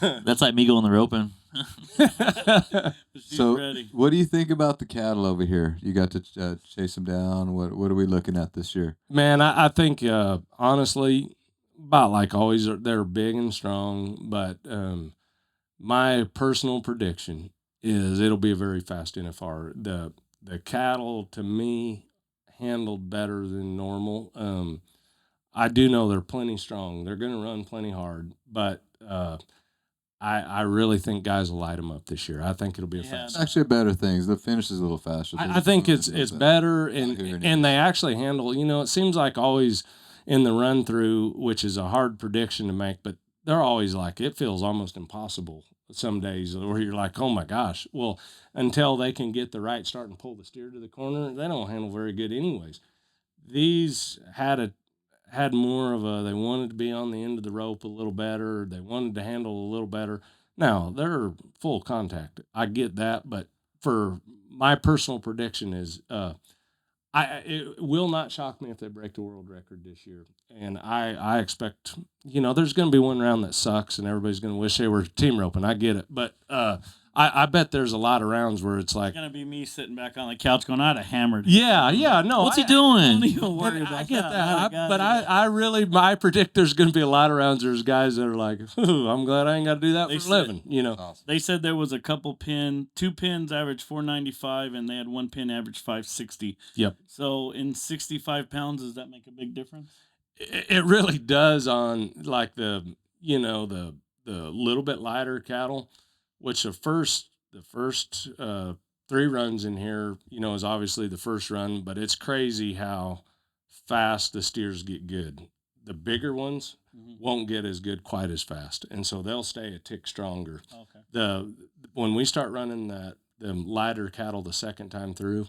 [SPEAKER 2] That's like me going the roping.
[SPEAKER 3] So,
[SPEAKER 1] ready.
[SPEAKER 3] What do you think about the cattle over here? You got to chase them down. What are we looking at this year?
[SPEAKER 4] Man, I think honestly, about like always, they're big and strong. But my personal prediction is it'll be a very fast NFR. The cattle, to me, handled better than normal. I do know they're plenty strong. They're going to run plenty hard, but I really think guys will light them up this year. I think it'll be a fast.
[SPEAKER 3] Actually, better things. The finish is a little faster.
[SPEAKER 4] I think it's better, and they actually handle. It seems like always in the run through, which is a hard prediction to make, but they're always like, it feels almost impossible some days where you're like, oh my gosh. Well, until they can get the right start and pull the steer to the corner, they don't handle very good anyways. These had more of a, they wanted to be on the end of the rope a little better. They wanted to handle a little better. Now they're full contact. I get that, but for my personal prediction is, it will not shock me if they break the world record this year. And I expect, there's going to be one round that sucks and everybody's going to wish they were team roping. I get it. But I bet there's a lot of rounds where it's like,
[SPEAKER 1] It's gonna be me sitting back on the couch going, "I'd have hammered."
[SPEAKER 4] yeah, no.
[SPEAKER 2] What's he
[SPEAKER 1] Don't
[SPEAKER 2] doing?
[SPEAKER 1] even worry
[SPEAKER 4] And
[SPEAKER 1] about
[SPEAKER 4] I get
[SPEAKER 1] that.
[SPEAKER 4] that. But I predict there's going to be a lot of rounds. There's guys that are like, I'm glad I ain't got to do that
[SPEAKER 1] They
[SPEAKER 4] for a living,
[SPEAKER 3] Awesome.
[SPEAKER 1] They said there was a couple two pins average 495, and they had one pin average 560.
[SPEAKER 4] Yep.
[SPEAKER 1] So in 65 pounds, does that make a big difference?
[SPEAKER 4] It really does on like the little bit lighter cattle, which the first 3 runs in here, is obviously the first run, but it's crazy how fast the steers get good. The bigger ones won't get as good quite as fast, and so they'll stay a tick stronger.
[SPEAKER 1] Okay.
[SPEAKER 4] When we start running them lighter cattle the second time through,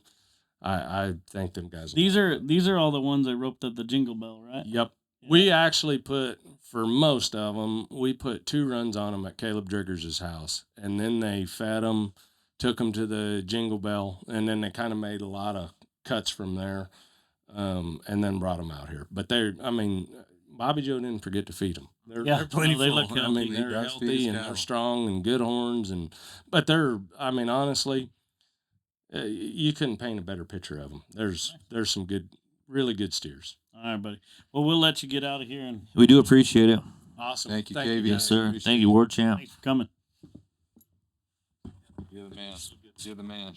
[SPEAKER 4] I think them guys.
[SPEAKER 1] These are all the ones I roped at the Jingle Bell, right?
[SPEAKER 4] Yep. We actually for most of them, we put 2 runs on them at Caleb Driggers' house, and then they fed them, took them to the Jingle Bell, and then they kind of made a lot of cuts from there, and then brought them out here. But Bobby Joe didn't forget to feed them. They're plenty
[SPEAKER 1] they
[SPEAKER 4] full.
[SPEAKER 1] look healthy.
[SPEAKER 4] They're
[SPEAKER 3] He does feed
[SPEAKER 4] healthy
[SPEAKER 3] his
[SPEAKER 4] and
[SPEAKER 3] cattle.
[SPEAKER 4] they're strong and good horns, but they're, honestly, you couldn't paint a better picture of them. There's some really good steers.
[SPEAKER 1] All right, buddy. Well, we'll let you get out of here, and
[SPEAKER 2] We do appreciate it.
[SPEAKER 4] Awesome.
[SPEAKER 3] Thank you, KB.
[SPEAKER 2] Yes, sir.
[SPEAKER 3] Appreciate
[SPEAKER 2] Thank you, Ward Champ.
[SPEAKER 1] thanks for coming.
[SPEAKER 3] You're the man. You're the man.